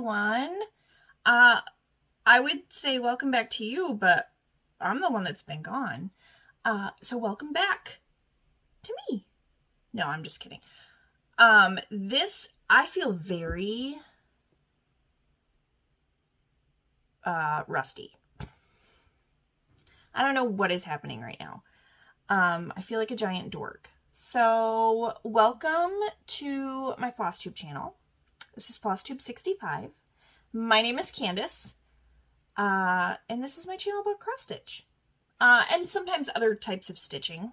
everyone. I would say welcome back to you, but I'm the one that's been gone. So welcome back to me. No, I'm just kidding. I feel very rusty. I don't know what is happening right now. I feel like a giant dork. So welcome to my Flosstube channel. This is Flosstube 65. My name is Candace. And this is my channel about cross stitch. And sometimes other types of stitching.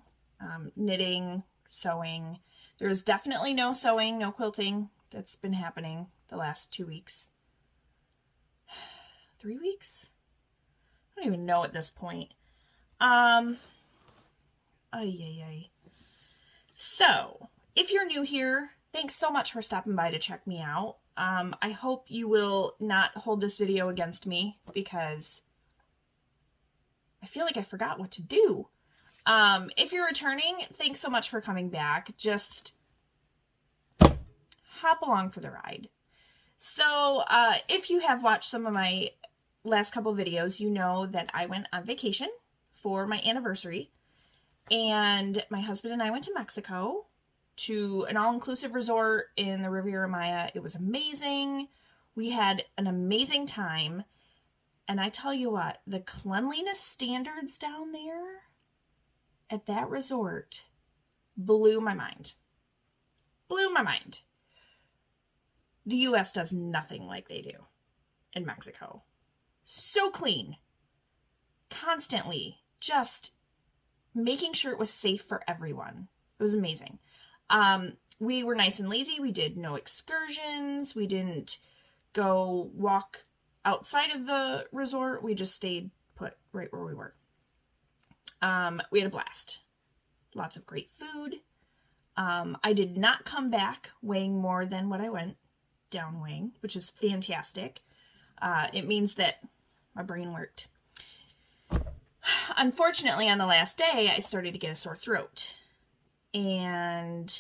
Knitting, sewing. There's definitely no sewing, no quilting. That's been happening the last 2 weeks. 3 weeks? I don't even know at this point. So, if you're new here, thanks so much for stopping by to check me out. I hope you will not hold this video against me because I feel like I forgot what to do. If you're returning, thanks so much for coming back. Just hop along for the ride. So, if you have watched some of my last couple videos, you know that I went on vacation for my anniversary. And my husband and I went to Mexico to an all-inclusive resort in the Riviera Maya. It was amazing. We had an amazing time. And I tell you what, the cleanliness standards down there at that resort blew my mind. Blew my mind. The U.S. does nothing like they do in Mexico. So clean. Constantly. Just making sure it was safe for everyone. It was amazing. We were nice and lazy. We did no excursions. We didn't go walk outside of the resort. We just stayed put right where we were. We had a blast. Lots of great food. I did not come back weighing more than what I went down weighing, which is fantastic. It means that my brain worked. Unfortunately, on the last day, I started to get a sore throat. And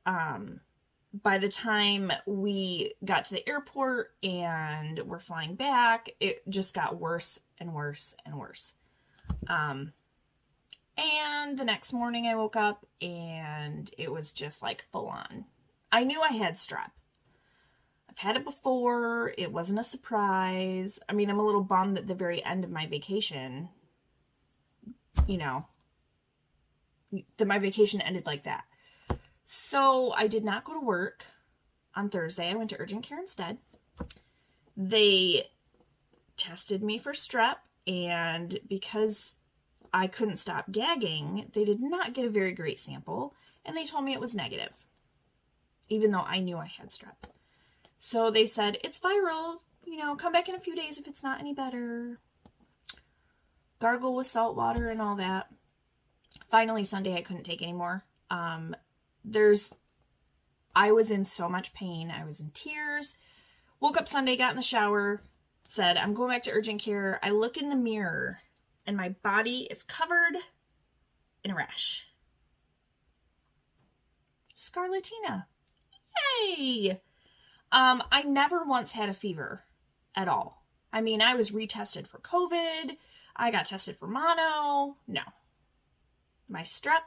by the time we got to the airport and we're flying back, it just got worse and worse and worse. And the next morning I woke up and it was just like full on. I knew I had strep. I've had it before. It wasn't a surprise. I mean, I'm a little bummed at the very end of my vacation, you know, that my vacation ended like that. So I did not go to work on Thursday. I went to urgent care instead. They tested me for strep, and because I couldn't stop gagging, they did not get a very great sample, and they told me it was negative, even though I knew I had strep. So they said, it's viral, you know, come back in a few days if it's not any better. Gargle with salt water and all that. Finally, Sunday, I couldn't take anymore. I was in so much pain. I was in tears. Woke up Sunday, got in the shower, said, I'm going back to urgent care. I look in the mirror and my body is covered in a rash. Scarlatina. Yay! I never once had a fever at all. I mean, I was retested for COVID. I got tested for mono. No. My strep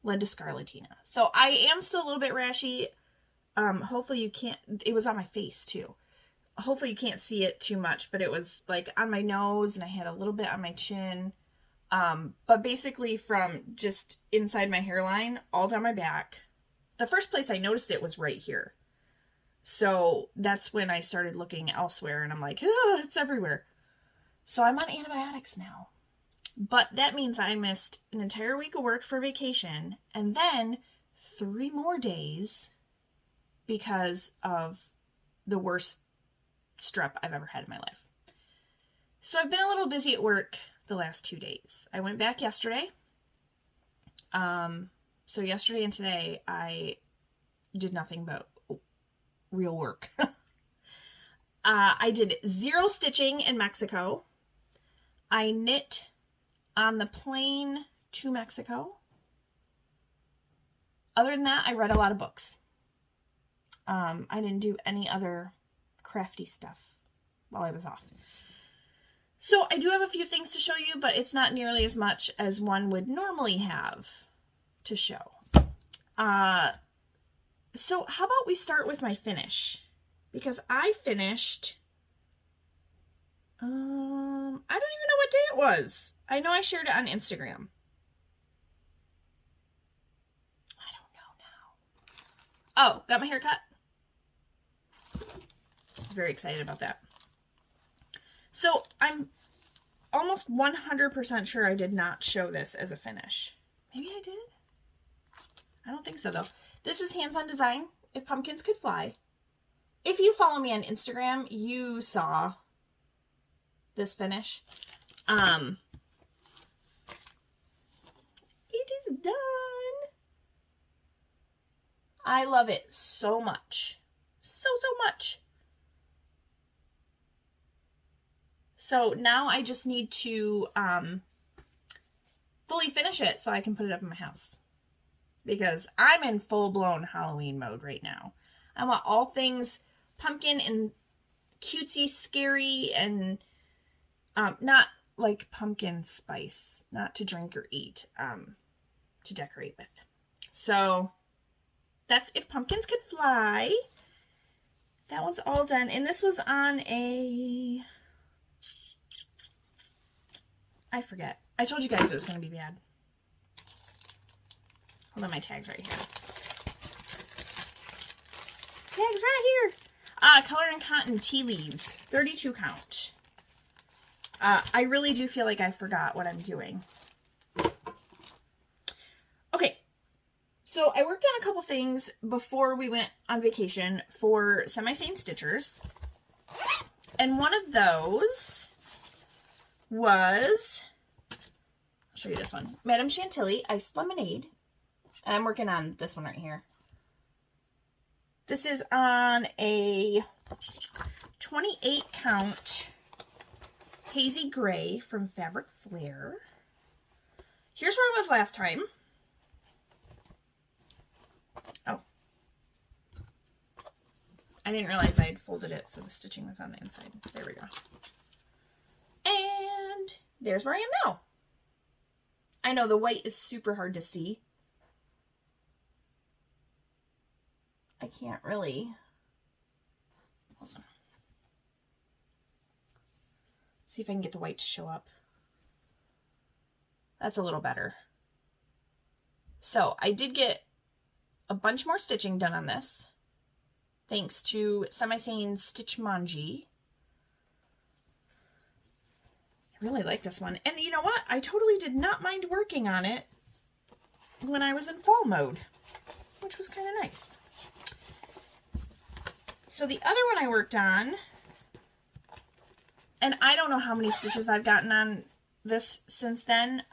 led to scarlatina. So I am still a little bit rashy. Hopefully you can't, it was on my face too. Hopefully you can't see it too much, but it was like on my nose and I had a little bit on my chin. But basically from just inside my hairline, all down my back. The first place I noticed it was right here. So that's when I started looking elsewhere and I'm like, oh, it's everywhere. So I'm on antibiotics now. But that means I missed an entire week of work for vacation and then 3 more days because of the worst strep I've ever had in my life. So I've been a little busy at work the last 2 days. I went back yesterday. So yesterday and today I did nothing but real work. I did 0 stitching in Mexico. I knit on the plane to Mexico. Other than that, I read a lot of books. I didn't do any other crafty stuff while I was off. So I do have a few things to show you, but it's not nearly as much as one would normally have to show. So how about we start with my finish? Because I finished, I don't even know what day it was. I know I shared it on Instagram. I don't know now. Oh, got my hair cut. I was very excited about that. So I'm almost 100% sure I did not show this as a finish. Maybe I did? I don't think so though. This is Hands-On Design, If Pumpkins Could Fly. If you follow me on Instagram, you saw this finish. It is done. I love it so much. So much. So now I just need to fully finish it so I can put it up in my house. Because I'm in full-blown Halloween mode right now. I want all things pumpkin and cutesy, scary, and not like pumpkin spice, not to drink or eat, to decorate with. So that's If Pumpkins Could Fly. That one's all done. And this was on a... I forget. I told you guys it was going to be bad. Hold on, my tag's right here. Tag's right here. Color and Cotton Tea Leaves. 32 count. I really do feel like I forgot what I'm doing. Okay. So I worked on a couple things before we went on vacation for Sane Stitchers. And one of those was... I'll show you this one. Madame Chantilly Iced Lemonade. And I'm working on this one right here. This is on a 28 count hazy gray from Fabric Flair. Here's where I was last time. Oh. I didn't realize I had folded it so the stitching was on the inside. There we go. And there's where I am now. I know the white is super hard to see. I can't really. Hold on. See if I can get the white to show up. That's a little better. So I did get a bunch more stitching done on this, thanks to Sane Stitchers. I really like this one. And you know what? I totally did not mind working on it when I was in fall mode, which was kind of nice. So the other one I worked on, and I don't know how many stitches I've gotten on this since then.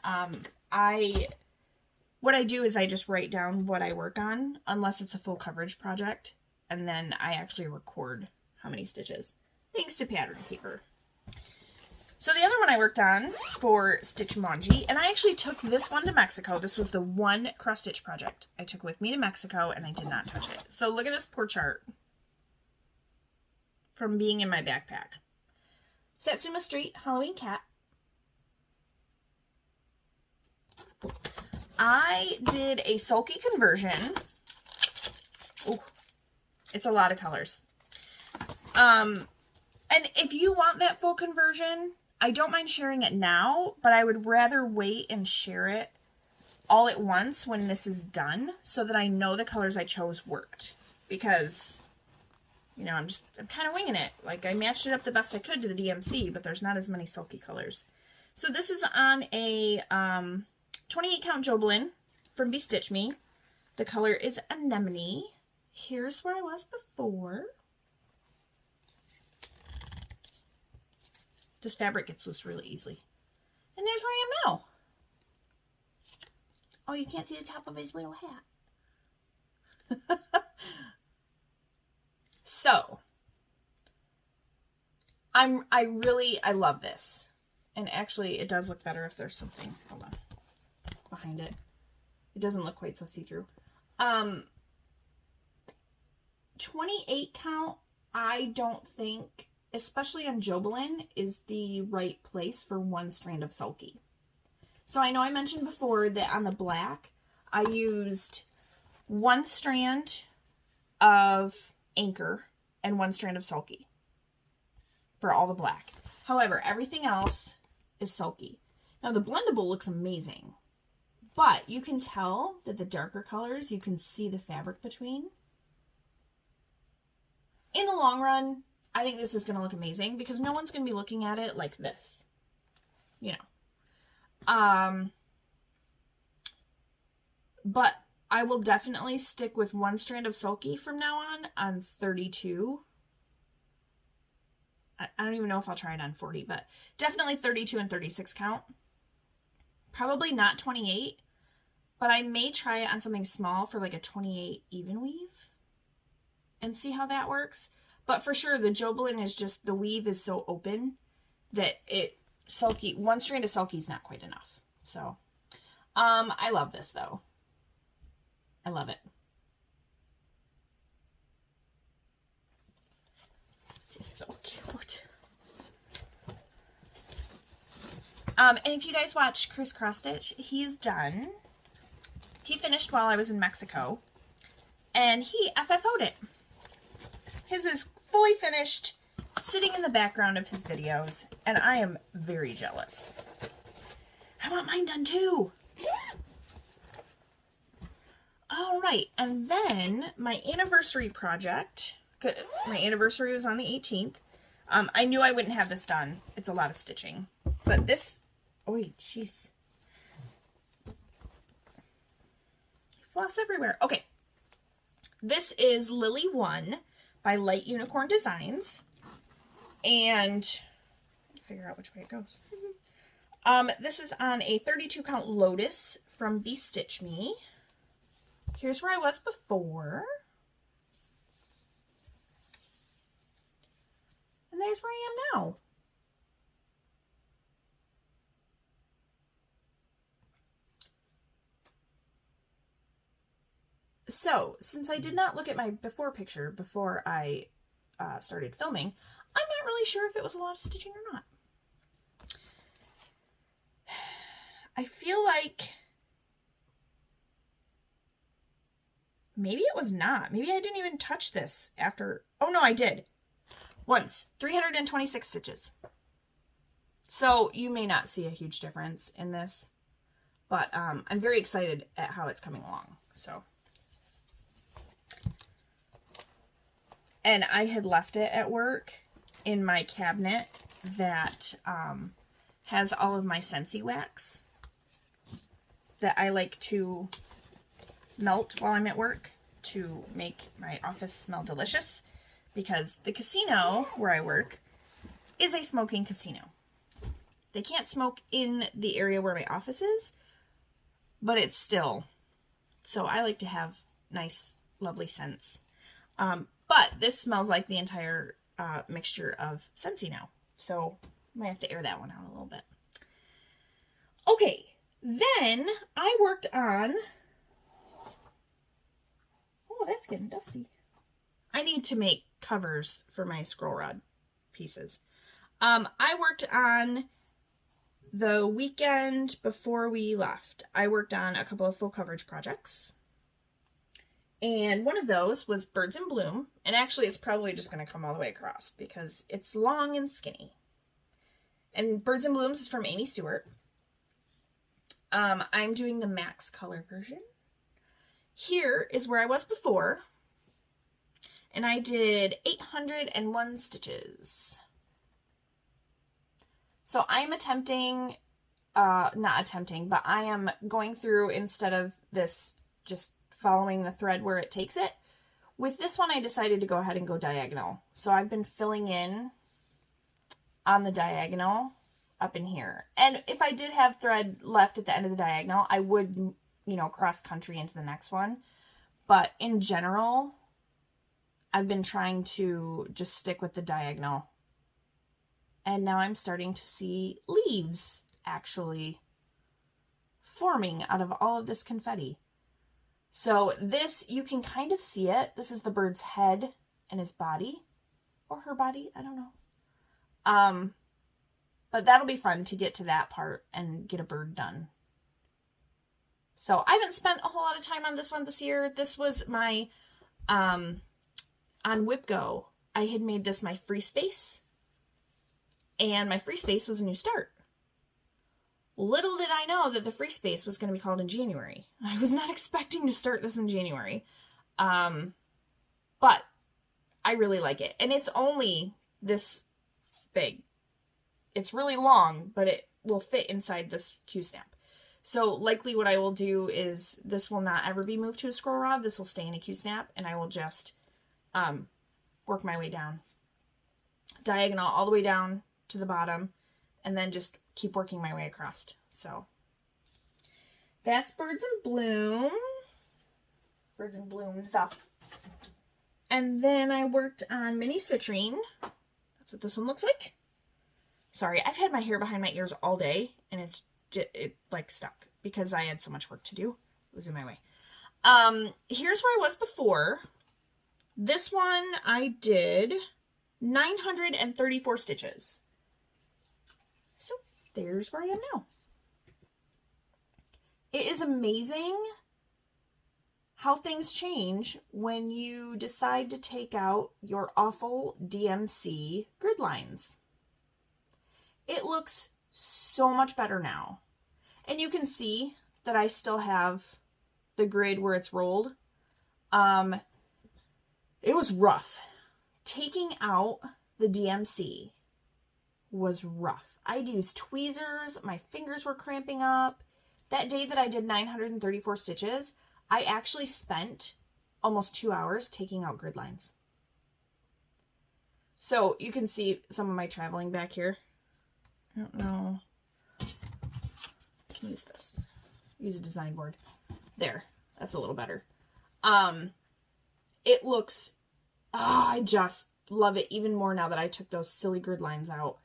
What I do is I just write down what I work on, unless it's a full coverage project, and then I actually record how many stitches, thanks to Pattern Keeper. So the other one I worked on for Stitchmanji, and I actually took this one to Mexico. This was the one cross stitch project I took with me to Mexico, and I did not touch it. So look at this poor chart from being in my backpack. Satsuma Street Halloween Cat. I did a sulky conversion. Oh, it's a lot of colors. And if you want that full conversion, I don't mind sharing it now, but I would rather wait and share it all at once when this is done so that I know the colors I chose worked. Because, you know, I'm kind of winging it. Like, I matched it up the best I could to the DMC, but there's not as many sulky colors. So this is on a 28 count Joblin from Be Stitch Me. The color is Anemone. Here's where I was before. This fabric gets loose really easily. And there's where I am now. Oh, you can't see the top of his little hat. So, I love this. And actually, it does look better if there's something, hold on, behind it. It doesn't look quite so see-through. 28 count I don't think, especially on Jobelan, is the right place for one strand of sulky. So I know I mentioned before that on the black, I used one strand of Anchor and one strand of sulky for all the black. However, everything else is sulky. Now the blendable looks amazing, but you can tell that the darker colors, you can see the fabric between. In the long run, I think this is going to look amazing because no one's going to be looking at it like this, you know. But I will definitely stick with one strand of sulky from now on 32. I don't even know if I'll try it on 40, but definitely 32 and 36 count. Probably not 28, but I may try it on something small for like a 28 even weave and see how that works. But for sure, the Jobelan is just, the weave is so open that one strand of sulky is not quite enough. So, I love this though. I love it. It's so cute. And if you guys watch Chris Cross Stitch, he's done. He finished while I was in Mexico, and he FFO'd it. His is fully finished, sitting in the background of his videos, and I am very jealous. I want mine done too. All right, and then my anniversary project. My anniversary was on the 18th. I knew I wouldn't have this done. It's a lot of stitching, but this. Oh, jeez. Floss everywhere. Okay. This is Lily 1 by Light Unicorn Designs. And figure out which way it goes. This is on a 32 count Lotus from Be Stitch Me. Here's where I was before. And there's where I am now. So, since I did not look at my before picture before I started filming, I'm not really sure if it was a lot of stitching or not. I feel like maybe it was not. Maybe I didn't even touch this after. Oh no, I did. Once. 326 stitches. So you may not see a huge difference in this, but I'm very excited at how it's coming along. So. And I had left it at work in my cabinet that has all of my Scentsy wax that I like to melt while I'm at work to make my office smell delicious, because the casino where I work is a smoking casino. They can't smoke in the area where my office is, but it's still, so I like to have nice, lovely scents. But this smells like the entire mixture of Scentsy now. So I might have to air that one out a little bit. Okay, then I worked on... Oh, that's getting dusty. I need to make covers for my scroll rod pieces. I worked on the weekend before we left. I worked on a couple of full coverage projects. And one of those was Birds in Bloom. And actually, it's probably just going to come all the way across because it's long and skinny. And Birds in Blooms is from Amy Stewart. I'm doing the max color version. Here is where I was before. And I did 801 stitches. So I'm attempting, not attempting, but I am going through, instead of this just following the thread where it takes it. With this one, I decided to go ahead and go diagonal. So I've been filling in on the diagonal up in here. And if I did have thread left at the end of the diagonal, I would, you know, cross country into the next one. But in general, I've been trying to just stick with the diagonal. And now I'm starting to see leaves actually forming out of all of this confetti. So this, you can kind of see it. This is the bird's head and his body. or her body. I don't know. But that'll be fun to get to that part and get a bird done. So I haven't spent a whole lot of time on this one this year. This was my, on WhipGo, I had made this my free space. And my free space was a new start. Little did I know that the free space was going to be called in January. I was not expecting to start this in January. But I really like it. And it's only this big. It's really long, but it will fit inside this Q-snap. So likely what I will do is this will not ever be moved to a scroll rod. This will stay in a Q-snap, and I will just work my way down. Diagonal all the way down to the bottom, and then just keep working my way across. So that's Birds in Bloom. Birds in Bloom stuff. And then I worked on Mini Citrine. That's what this one looks like. Sorry, I've had my hair behind my ears all day, and it like stuck because I had so much work to do. It was in my way. Here's where I was before. This one I did 934 stitches. So there's where I am now. It is amazing how things change when you decide to take out your awful DMC grid lines. It looks so much better now. And you can see that I still have the grid where it's rolled. It was rough. Taking out the DMC was rough. I'd used tweezers. My fingers were cramping up. That day that I did 934 stitches, I actually spent almost 2 hours taking out grid lines. So you can see some of my traveling back here. I don't know. I can use this. Use a design board. There. That's a little better. It looks, I just love it even more now that I took those silly grid lines out.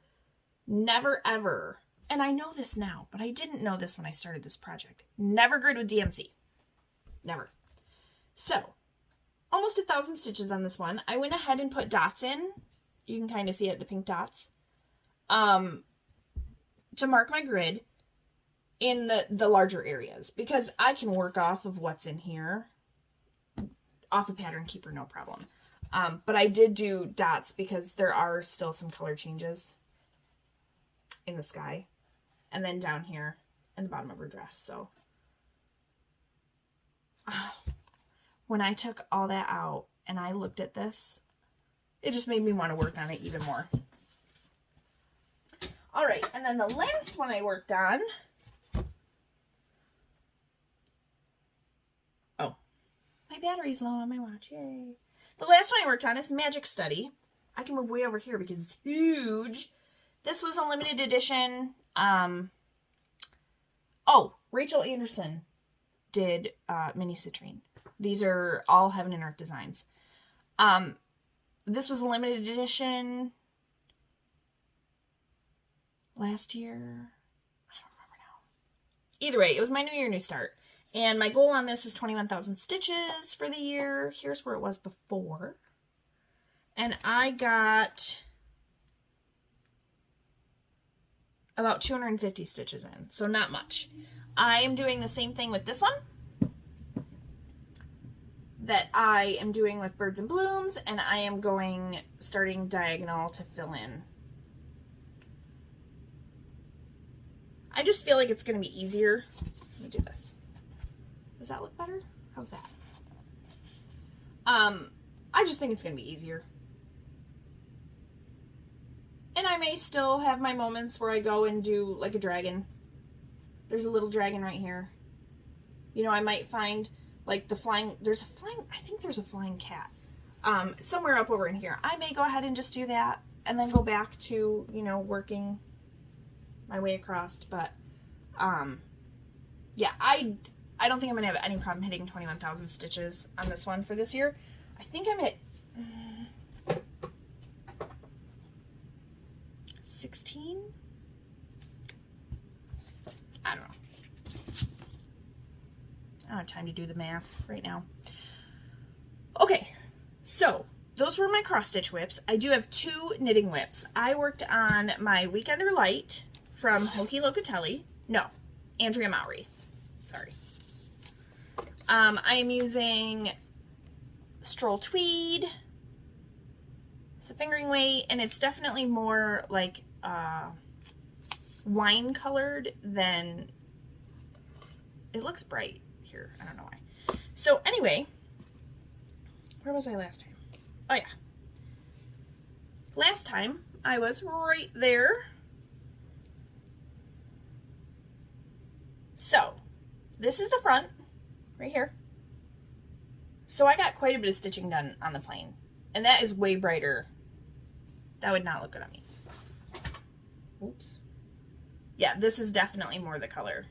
Never ever, and I know this now, but I didn't know this when I started this project. Never grid with DMC. Never. So, almost 1,000 stitches on this one. I went ahead and put dots in. You can kind of see it, the pink dots. To mark my grid in the larger areas, because I can work off of what's in here off a pattern keeper, no problem. But I did do dots because there are still some color changes in the sky, and then down here in the bottom of her dress. So when I took all that out and I looked at this, it just made me want to work on it even more. All right, and then the last one I worked on, oh, my battery's low on my watch, yay. The last one I worked on is Magic Study. I can move way over here because it's huge. This was a limited edition. Oh, Rachel Anderson did Mini Citrine. These are all Heaven and Earth designs. This was a limited edition last year. I don't remember now. Either way, it was my New Year, New Start. And my goal on this is 21,000 stitches for the year. Here's where it was before. And I got about 250 stitches in, so not much. I am doing the same thing with this one that I am doing with Birds and Blooms, and I am starting diagonal to fill in. I just feel like it's going to be easier. Let me do this. Does that look better? How's that? I just think it's going to be easier. And I may still have my moments where I go and do like a dragon. There's a little dragon right here. You know, I might find like the flying, I think there's a flying cat somewhere up over in here. I may go ahead and just do that and then go back to, you know, working my way across. But yeah, I don't think I'm going to have any problem hitting 21,000 stitches on this one for this year. I think I'm at 16? I don't know. I don't have time to do the math right now. Okay, so those were my cross stitch whips. I do have 2 knitting whips. I worked on my Weekender Light from Locatelli. No, Andrea Mowry. Sorry. I am using Stroll Tweed. It's a fingering weight, and it's definitely more like wine colored than, it looks bright here. I don't know why. So anyway, where was I last time? Oh yeah. Last time I was right there. So this is the front right here. So I got quite a bit of stitching done on the plane, and that is way brighter. That would not look good on me. Oops. Yeah, this is definitely more the color.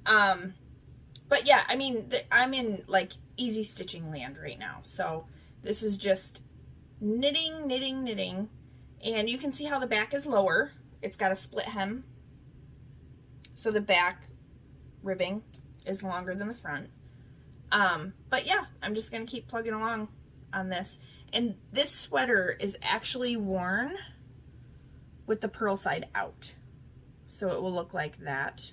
But yeah, I mean, I'm in like easy stitching land right now. So this is just knitting, knitting, knitting. And you can see how the back is lower. It's got a split hem. So the back ribbing is longer than the front. But yeah, I'm just going to keep plugging along on this. And this sweater is actually worn with the purl side out. So it will look like that.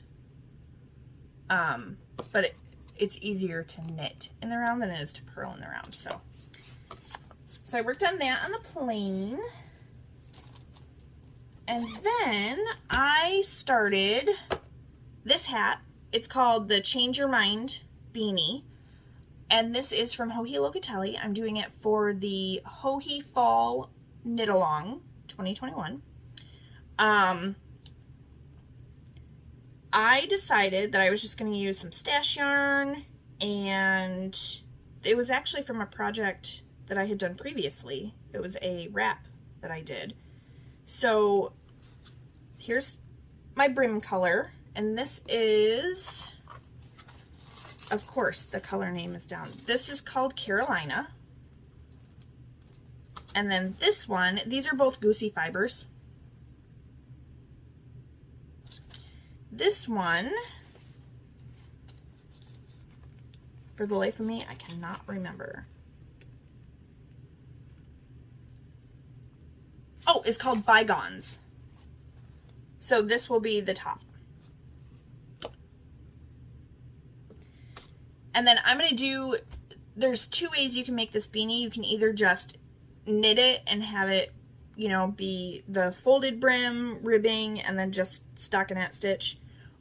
But it's easier to knit in the round than it is to purl in the round. So I worked on that on the plane. And then I started this hat. It's called the Change Your Mind Beanie. And this is from Locatelli. I'm doing it for the Hohi Fall Knit Along 2021. I decided that I was just going to use some stash yarn, and it was actually from a project that I had done previously. It was a wrap that I did. So here's my brim color, and this is, of course, the color name is down. This is called Carolina. And then this one, these are both Goosey Fibers. This one, for the life of me, I cannot remember. Oh, it's called Bygones. So this will be the top. And then I'm going to do, there's 2 ways you can make this beanie. You can either just knit it and have it, you know, be the folded brim ribbing and then just stockinette stitch.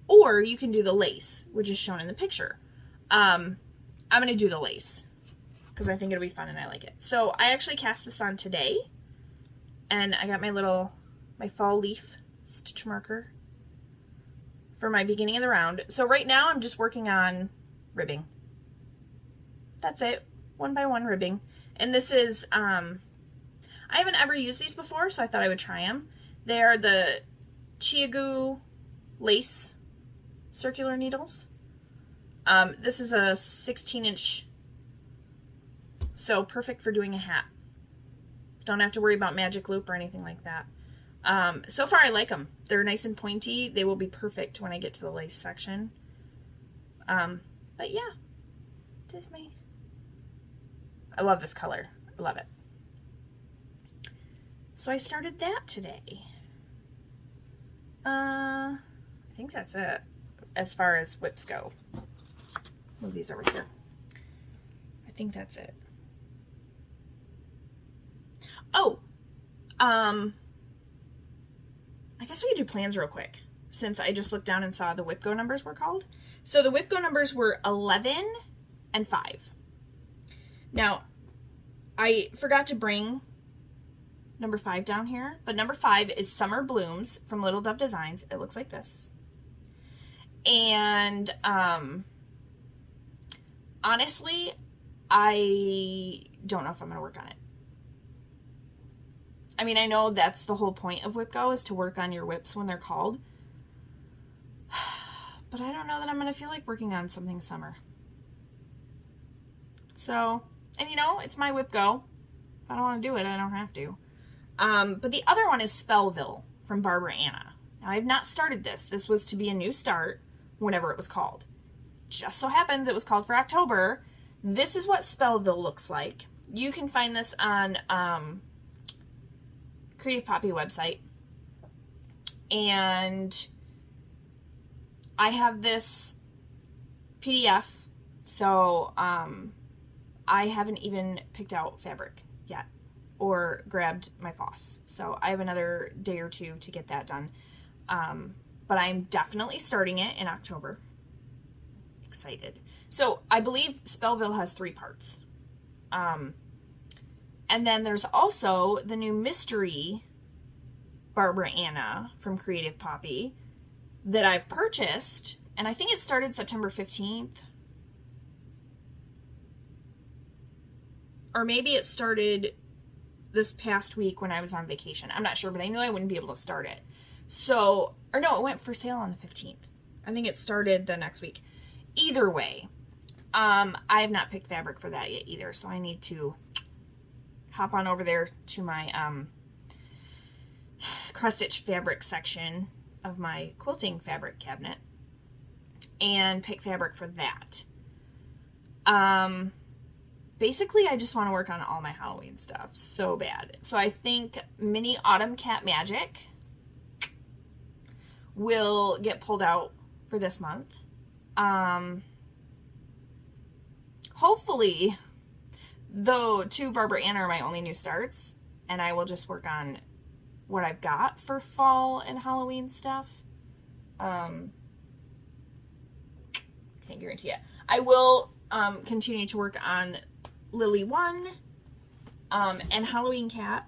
Or you can do the lace, which is shown in the picture. I'm going to do the lace because I think it'll be fun and I like it. So I actually cast this on today, and I got my fall leaf stitch marker for my beginning of the round. So right now I'm just working on ribbing. That's it, 1 by 1 ribbing. And this is, I haven't ever used these before, so I thought I would try them. They are the Chiagu lace circular needles. This is a 16-inch, so perfect for doing a hat. Don't have to worry about magic loop or anything like that. So far I like them. They're nice and pointy. They will be perfect when I get to the lace section. But yeah, this is me. I love this color. I love it. So I started that today. I think that's it as far as whips go. Move these over here. I think that's it. Oh, I guess we could do plans real quick, since I just looked down and saw the whip go numbers were called. So the whip go numbers were 11 and 5. Now, I forgot to bring number 5 down here, but number 5 is Summer Blooms from Little Dove Designs. It looks like this. And honestly, I don't know if I'm going to work on it. I mean, I know that's the whole point of whip go, is to work on your whips when they're called. But I don't know that I'm going to feel like working on something summer. So, and you know, it's my whip go. If I don't want to do it, I don't have to. But the other one is Spellville from Barbara Anna. Now, I've not started this. This was to be a new start whenever it was called. Just so happens it was called for October. This is what Spellville looks like. You can find this on Creative Poppy website. And I have this PDF, so I haven't even picked out fabric yet or grabbed my floss. So I have another day or two to get that done. But I'm definitely starting it in October. Excited. So I believe Spellville has 3 parts. And then there's also the new mystery Barbara Anna from Creative Poppy that I've purchased, and I think it started September 15th. Or maybe it started this past week when I was on vacation. I'm not sure, but I knew I wouldn't be able to start it. So, or no, it went for sale on the 15th. I think it started the next week. Either way, I have not picked fabric for that yet either, so I need to hop on over there to my cross-stitch fabric section of my quilting fabric cabinet and pick fabric for that. Basically, I just want to work on all my Halloween stuff so bad. So I think Mini Autumn Cat Magic will get pulled out for this month. Hopefully, though, 2 Barbara Anna are my only new starts, and I will just work on what I've got for fall and Halloween stuff. Can't guarantee it. I will continue to work on Lily 1 and Halloween Cat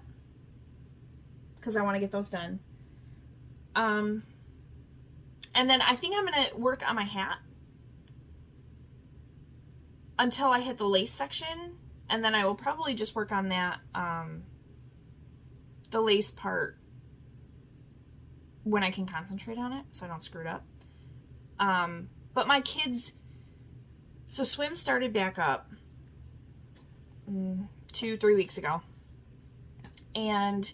because I want to get those done. And then I think I'm going to work on my hat until I hit the lace section, and then I will probably just work on that the lace part when I can concentrate on it so I don't screw it up. But my kids, so swim started back up 2-3 weeks ago, and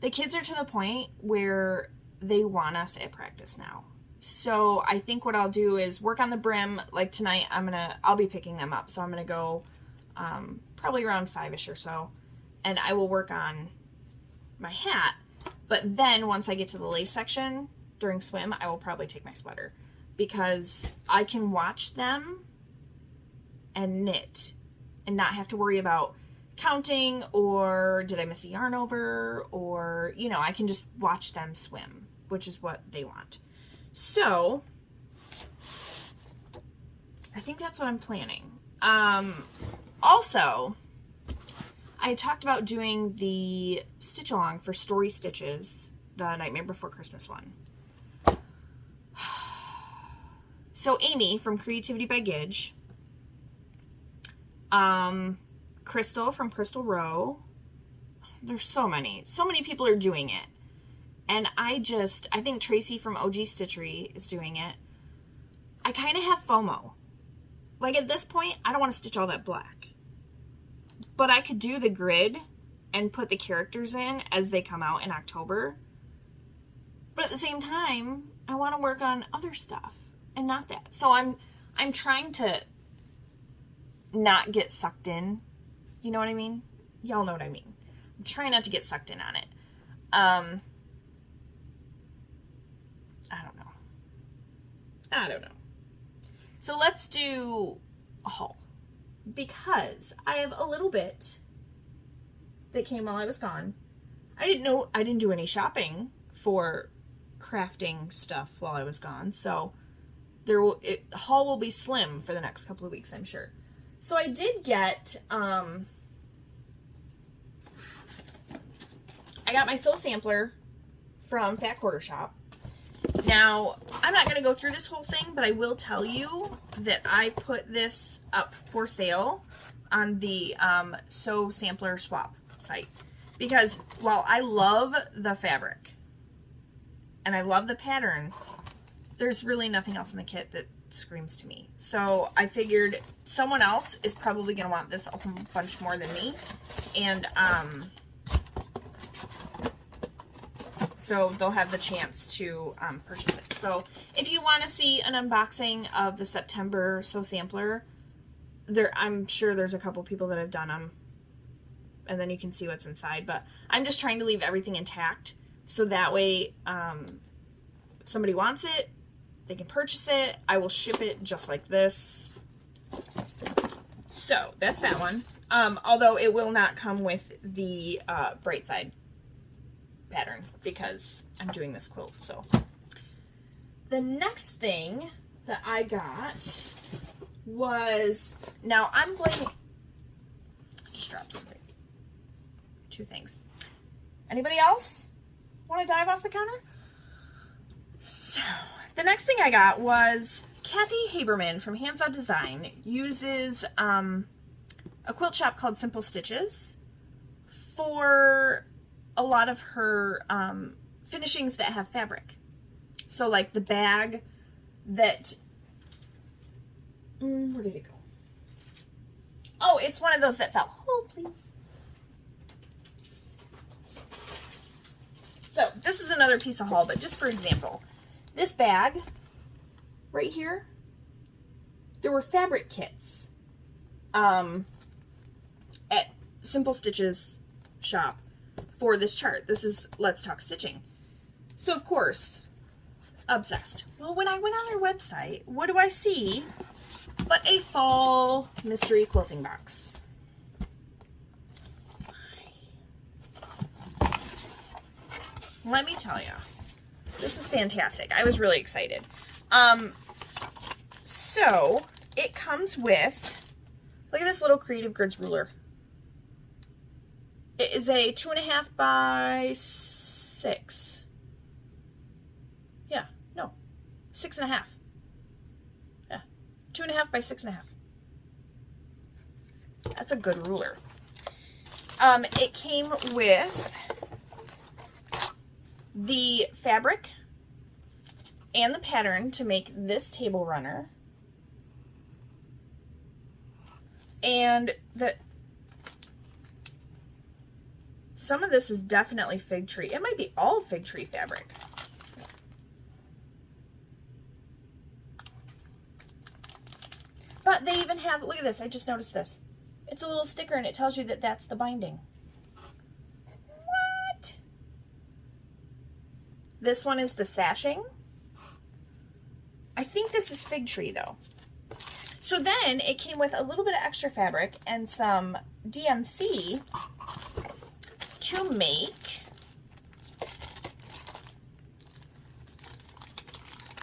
the kids are to the point where they want us at practice now. So I think what I'll do is work on the brim. Like tonight, I'll be picking them up, so I'm gonna go probably around 5ish or so, and I will work on my hat. But then once I get to the lace section during swim, I will probably take my sweater because I can watch them and knit and not have to worry about counting or did I miss a yarn over, or, you know, I can just watch them swim, which is what they want. So I think that's what I'm planning. Also, I talked about doing the stitch along for Story Stitches, the Nightmare Before Christmas one. So Amy from Creativity by Gidge, Crystal from Crystal Row, there's so many people are doing it. And I think Tracy from OG Stitchery is doing it. I kind of have FOMO. Like at this point, I don't want to stitch all that black. But I could do the grid and put the characters in as they come out in October. But at the same time, I want to work on other stuff and not that. So I'm trying to not get sucked in. You know what I mean? Y'all know what I mean. I'm trying not to get sucked in on it. I don't know. So let's do a haul, because I have a little bit that came while I was gone. I didn't do any shopping for crafting stuff while I was gone, so haul will be slim for the next couple of weeks, I'm sure. So I did get I got my Sew Sampler from Fat Quarter Shop. Now, I'm not going to go through this whole thing, but I will tell you that I put this up for sale on the Sew Sampler Swap site. Because while I love the fabric and I love the pattern, there's really nothing else in the kit that screams to me. So I figured someone else is probably going to want this a whole bunch more than me. And so they'll have the chance to purchase it. So if you want to see an unboxing of the September Sew Sampler, I'm sure there's a couple people that have done them and then you can see what's inside. But I'm just trying to leave everything intact, so that way if somebody wants it, they can purchase it. I will ship it just like this. So that's that one. Although it will not come with the bright side pattern because I'm doing this quilt. So the next thing that I got was, now I'm blaming, just dropped something. Two things. Anybody else want to dive off the counter? So the next thing I got was Kathy Haberman from Hands On Design uses a quilt shop called Simple Stitches for a lot of her finishings that have fabric. So like the bag that, where did it go? Oh, it's one of those that fell. Oh, please. So this is another piece of haul, but just for example, this bag right here, there were fabric kits at Simple Stitches shop for this chart. This is Let's Talk Stitching. So of course, obsessed. Well, when I went on their website, what do I see but a fall mystery quilting box? Let me tell you, this is fantastic. I was really excited. So it comes with, look at this little Creative Grids ruler. It is a 2.5 by 6. Yeah, no, 6.5. Yeah, 2.5 by 6.5. That's a good ruler. It came with the fabric and the pattern to make this table runner. And some of this is definitely fig tree. It might be all fig tree fabric. But they even have, look at this, I just noticed this. It's a little sticker and it tells you that that's the binding. What? This one is the sashing. I think this is fig tree though. So then it came with a little bit of extra fabric and some DMC to make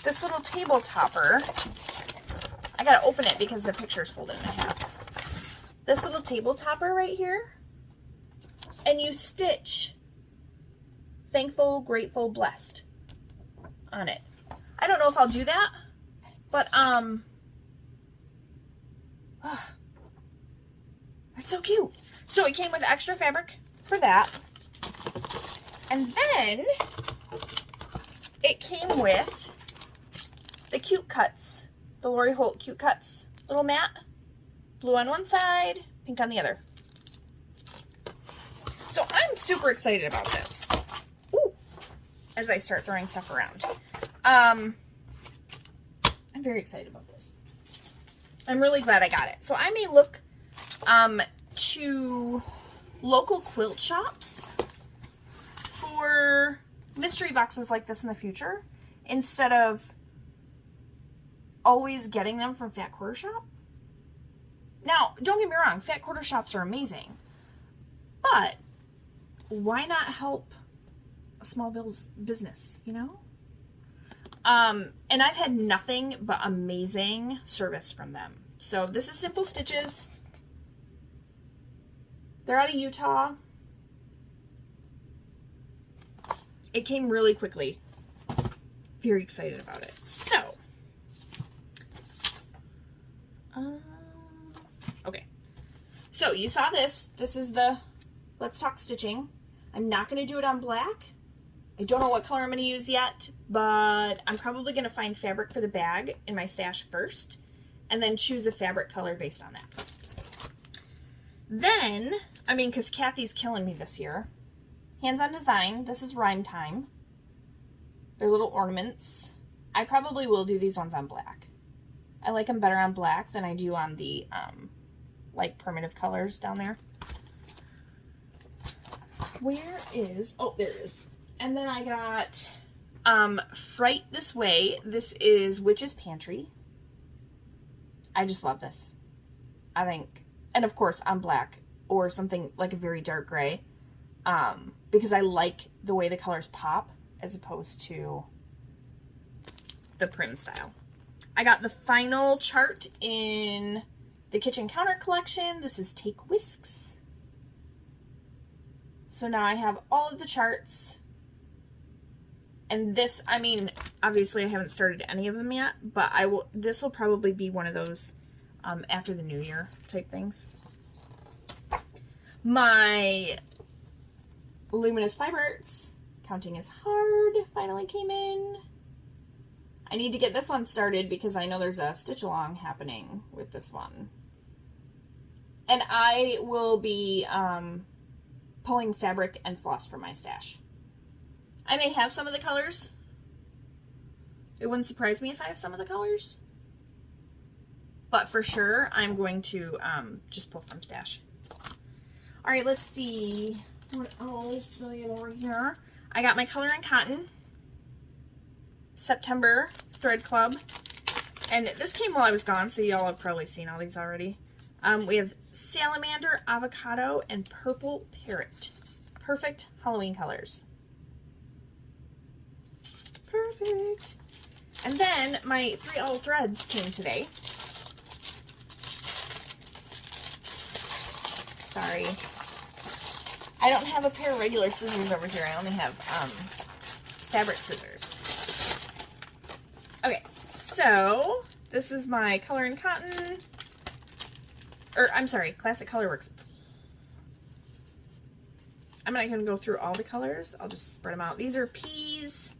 this little table topper. I gotta open it because the picture's folded in half. This little table topper right here, and you stitch thankful, grateful, blessed on it. I don't know if I'll do that, but that's so cute. So it came with extra fabric for that, and then it came with the Cute Cuts, the Lori Holt Cute Cuts little mat, blue on one side, pink on the other. So I'm super excited about this. Ooh, as I start throwing stuff around. I'm very excited about this. I'm really glad I got it. So I may look to local quilt shops for mystery boxes like this in the future, instead of always getting them from Fat Quarter Shop. Now, don't get me wrong, Fat Quarter Shops are amazing, but why not help a small business, you know? And I've had nothing but amazing service from them. So this is Simple Stitches. They're out of Utah. It came really quickly. Very excited about it. So, okay. So you saw this. This is the Let's Talk Stitching. I'm not going to do it on black. I don't know what color I'm going to use yet, but I'm probably going to find fabric for the bag in my stash first, and then choose a fabric color based on that. Then, I mean, because Kathy's killing me this year, Hands On Design, this is Rhyme Time. They're little ornaments. I probably will do these ones on black. I like them better on black than I do on the, like, primitive colors down there. where is, oh, there it is. And then I got Fright This Way. This is Witch's Pantry. I just love this. I think, and of course I'm black or something like a very dark gray, because I like the way the colors pop as opposed to the prim style. I got the final chart in the kitchen counter collection. This is Take Whisks. So now I have all of the charts. And this, I mean, obviously I haven't started any of them yet, but I will, this will probably be one of those after the new year type things. My Luminous Fibers, Counting is Hard, finally came in. I need to get this one started because I know there's a stitch along happening with this one. And I will be pulling fabric and floss from my stash. I may have some of the colors. It wouldn't surprise me if I have some of the colors. But for sure, I'm going to just pull from stash. All right, let's see. What else do I get over here? I got my Color and Cotton September Thread Club. And this came while I was gone, so y'all have probably seen all these already. We have Salamander, Avocado, and Purple Parrot. Perfect Halloween colors. Perfect. And then my 3 all threads came today. Sorry. I don't have a pair of regular scissors over here. I only have fabric scissors. Okay, so this is my Color and Cotton, or I'm sorry, Classic Colorworks. I'm not going to go through all the colors. I'll just spread them out. These are peas.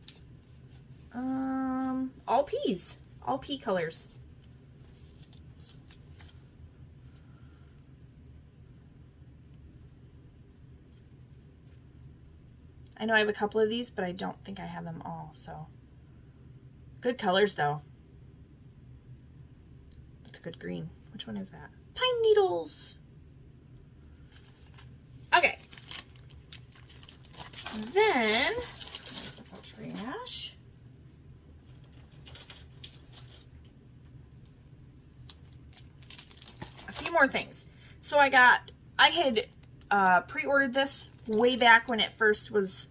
All peas. All pea colors. I know I have a couple of these, but I don't think I have them all, so. Good colors, though. That's a good green. Which one is that? Pine Needles. Okay. And then, that's all trash. A few more things. So I had pre-ordered this way back when it first was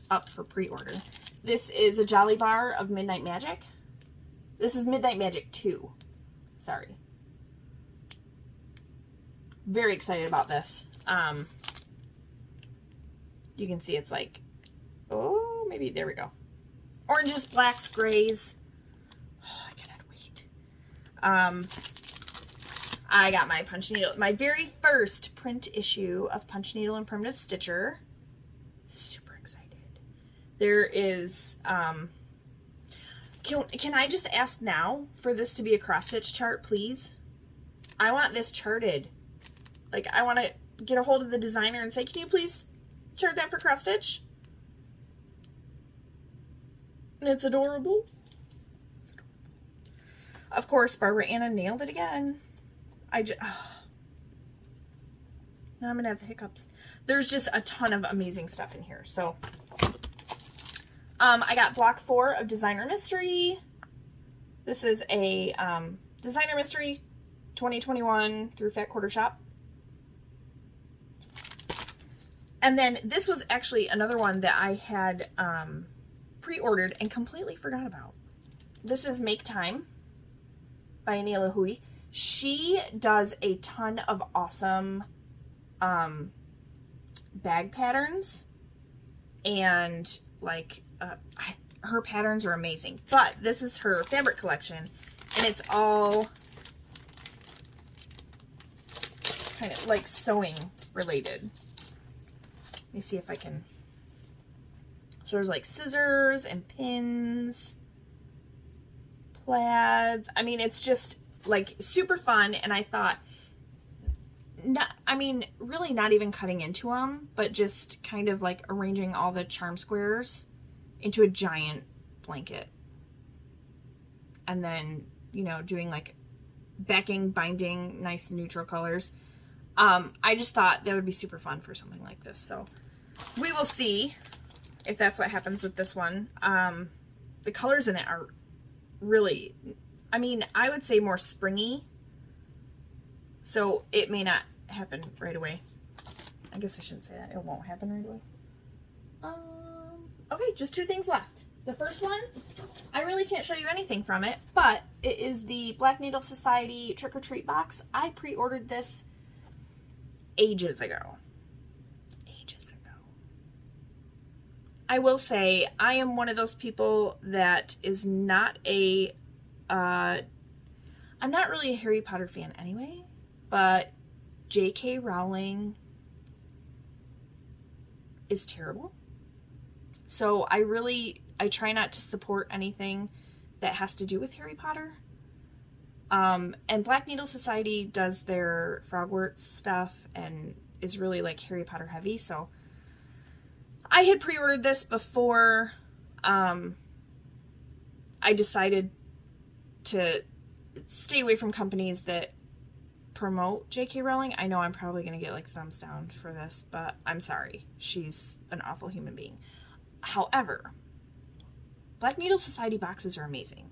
up for pre-order. This is a Jolly Bar of Midnight Magic. This is Midnight Magic 2. Sorry. Very excited about this. You can see it's like, oh, maybe, there we go. Oranges, blacks, grays. Oh, I cannot wait. I got my punch needle, my very first print issue of Punch Needle and Primitive Stitcher. Super excited. There is, can I just ask now for this to be a cross stitch chart, please? I want this charted. Like, I want to get a hold of the designer and say, can you please chart that for cross stitch? And it's adorable. Of course, Barbara Anna nailed it again. Now I'm gonna have the hiccups. There's just a ton of amazing stuff in here. So I got block 4 of Designer Mystery. This is a Designer Mystery 2021 through Fat Quarter Shop. And then this was actually another one that I had pre-ordered and completely forgot about. This is Make Time by Anila Hui. She does a ton of awesome bag patterns, and like her patterns are amazing. But this is her fabric collection, and it's all kind of like sewing related. Let me see if I can. So there's like scissors and pins, plaids. I mean, it's just like super fun. And I thought, really not even cutting into them, but just kind of like arranging all the charm squares into a giant blanket. And then, you know, doing like backing, binding, nice neutral colors. I just thought that would be super fun for something like this. So we will see if that's what happens with this one. The colors in it are really, I mean, I would say more springy. So it may not happen right away. I guess I shouldn't say that. It won't happen right away. Okay, just 2 things left. The first one, I really can't show you anything from it, but it is the Black Needle Society Trick or Treat box. I pre-ordered this ages ago. I will say I am one of those people that is not a, I'm not really a Harry Potter fan anyway, but J.K. Rowling is terrible. So I try not to support anything that has to do with Harry Potter. And Black Needle Society does their Frogwarts stuff and is really like Harry Potter heavy, so I had pre-ordered this before I decided to stay away from companies that promote J.K. Rowling. I know I'm probably going to get like thumbs down for this, but I'm sorry. She's an awful human being. However, Black Needle Society boxes are amazing.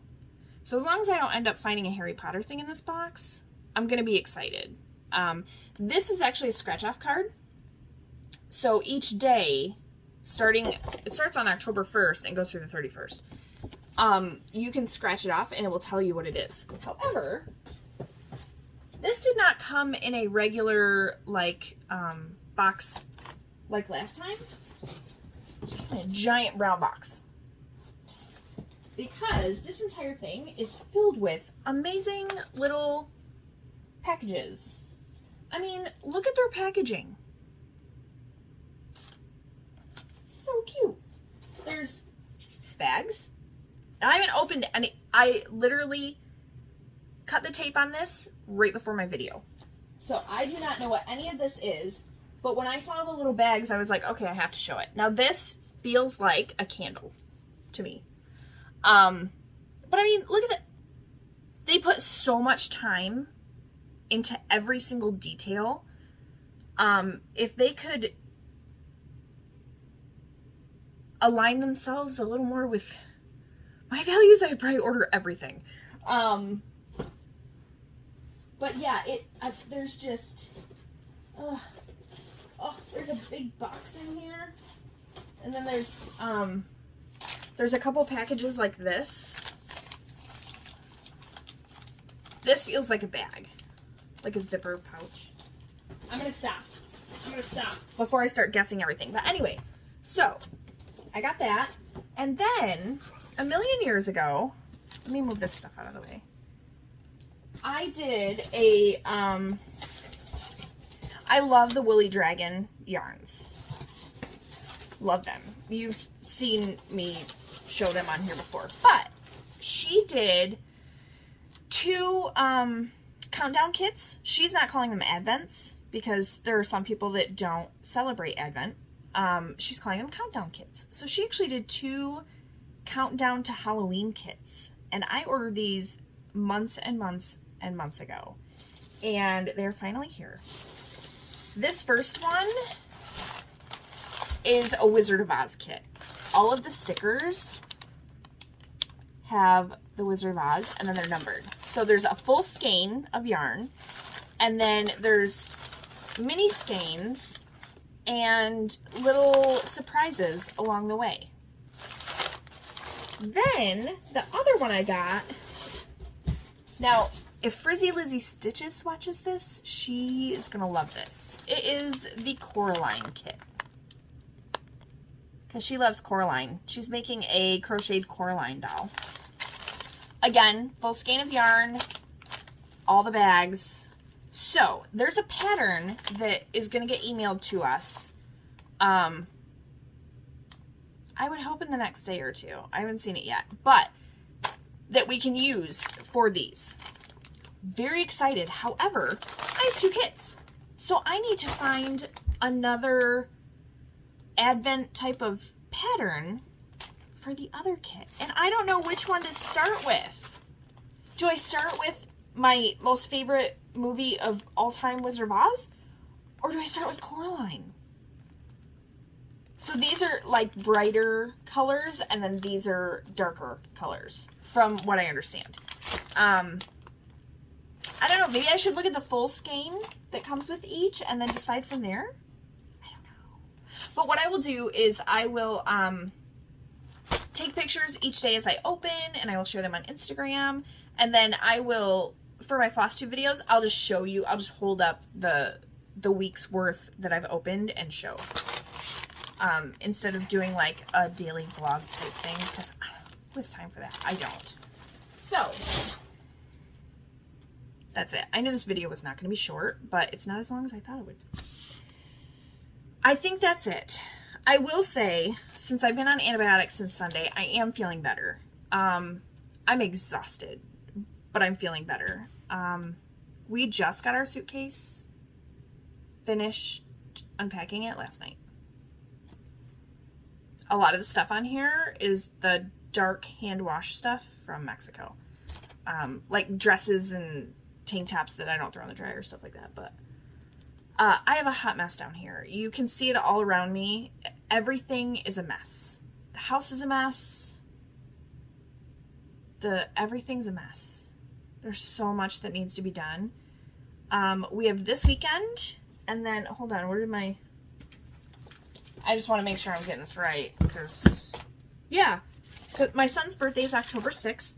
So as long as I don't end up finding a Harry Potter thing in this box, I'm going to be excited. This is actually a scratch-off card. So each day, it starts on October 1st and goes through the 31st. You can scratch it off and it will tell you what it is. However, this did not come in a regular, like, box like last time. A giant brown box. Because this entire thing is filled with amazing little packages. I mean, look at their packaging. So cute. There's bags. I haven't opened any. I literally cut the tape on this right before my video. So I do not know what any of this is, but when I saw the little bags, I was like, okay, I have to show it. Now this feels like a candle to me. But I mean, look at that. They put so much time into every single detail. If they could align themselves a little more with my values, I'd probably order everything. But yeah, there's just, there's a big box in here. And then there's a couple packages like this. This feels like a bag, like a zipper pouch. I'm gonna stop before I start guessing everything. But anyway, so I got that. And then a million years ago, let me move this stuff out of the way. I did a, I love the Woolly Dragon yarns. Love them. You've seen me show them on here before. But she did 2 countdown kits. She's not calling them Advents because there are some people that don't celebrate Advent. She's calling them countdown kits. So she actually did 2 countdown to Halloween kits. And I ordered these months and months and months ago. And they're finally here. This first one is a Wizard of Oz kit. All of the stickers have the Wizard of Oz and then they're numbered. So there's a full skein of yarn and then there's mini skeins and little surprises along the way. Then the other one I got, now if Frizzy Lizzy Stitches watches this, she is gonna love this. It is the Coraline kit. Because she loves Coraline. She's making a crocheted Coraline doll. Again, full skein of yarn, all the bags. So, there's a pattern that is going to get emailed to us. I would hope in the next day or 2. I haven't seen it yet. But, that we can use for these. Very excited. However, I have 2 kits. So, I need to find another Advent type of pattern for the other kit. And I don't know which one to start with. Do I start with my most favorite movie of all time, Wizard of Oz? Or do I start with Coraline? So these are like brighter colors, and then these are darker colors, from what I understand. I don't know, maybe I should look at the full skein that comes with each and then decide from there. I don't know. But what I will do is I will take pictures each day as I open, and I will share them on Instagram. And then I will, for my Flosstube videos, I'll just show you, I'll just hold up the week's worth that I've opened and show. Instead of doing like a daily vlog type thing, because who has time for that? I don't. So, that's it. I knew this video was not going to be short, but it's not as long as I thought it would. I think that's it. I will say, since I've been on antibiotics since Sunday, I am feeling better. I'm exhausted, but I'm feeling better. We just got our suitcase finished unpacking it last night. A lot of the stuff on here is the dark hand wash stuff from Mexico. Like dresses and tank tops that I don't throw in the dryer, stuff like that. But I have a hot mess down here. You can see it all around me. Everything is a mess. The house is a mess. Everything's a mess. There's so much that needs to be done. We have this weekend, and then, hold on, where did my... I just want to make sure I'm getting this right, because, yeah, my son's birthday is October 6th,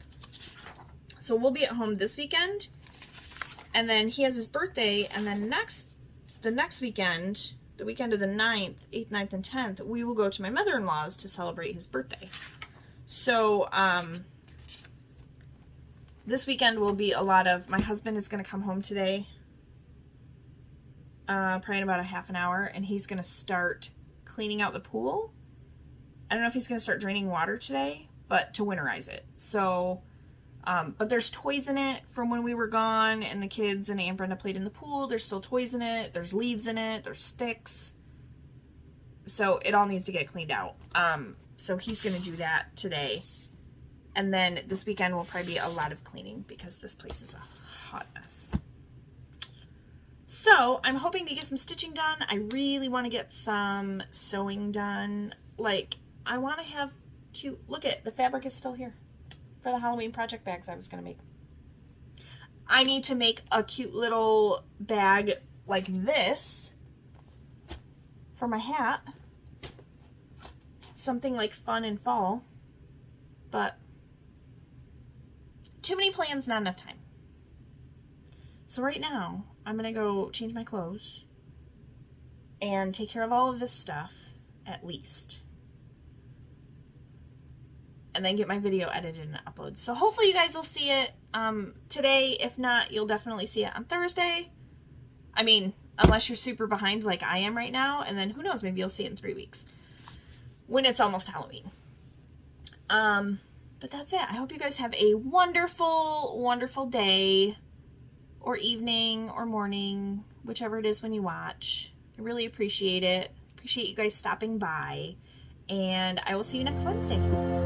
so we'll be at home this weekend, and then he has his birthday, and then the next weekend, the weekend of the 9th, 8th, 9th, and 10th, we will go to my mother-in-law's to celebrate his birthday. So, this weekend will be a lot of, my husband is going to come home today, probably in about a half an hour, and he's going to start cleaning out the pool. I don't know if he's going to start draining water today, but to winterize it. So, but there's toys in it from when we were gone, and the kids and Aunt Brenda played in the pool. There's still toys in it. There's leaves in it. There's sticks. So it all needs to get cleaned out. So he's going to do that today. And then this weekend will probably be a lot of cleaning because this place is a hot mess. So, I'm hoping to get some stitching done. I really want to get some sewing done. Like, I want to have cute... Look at the fabric is still here for the Halloween project bags I was going to make. I need to make a cute little bag like this for my hat. Something like fun in fall. But too many plans, not enough time. So right now, I'm going to go change my clothes and take care of all of this stuff, at least. And then get my video edited and uploaded. So hopefully you guys will see it today. If not, you'll definitely see it on Thursday. I mean, unless you're super behind like I am right now. And then who knows, maybe you'll see it in 3 weeks. When it's almost Halloween. But that's it. I hope you guys have a wonderful, wonderful day. Or evening, or morning, whichever it is when you watch. I really appreciate it. Appreciate you guys stopping by. And I will see you next Wednesday.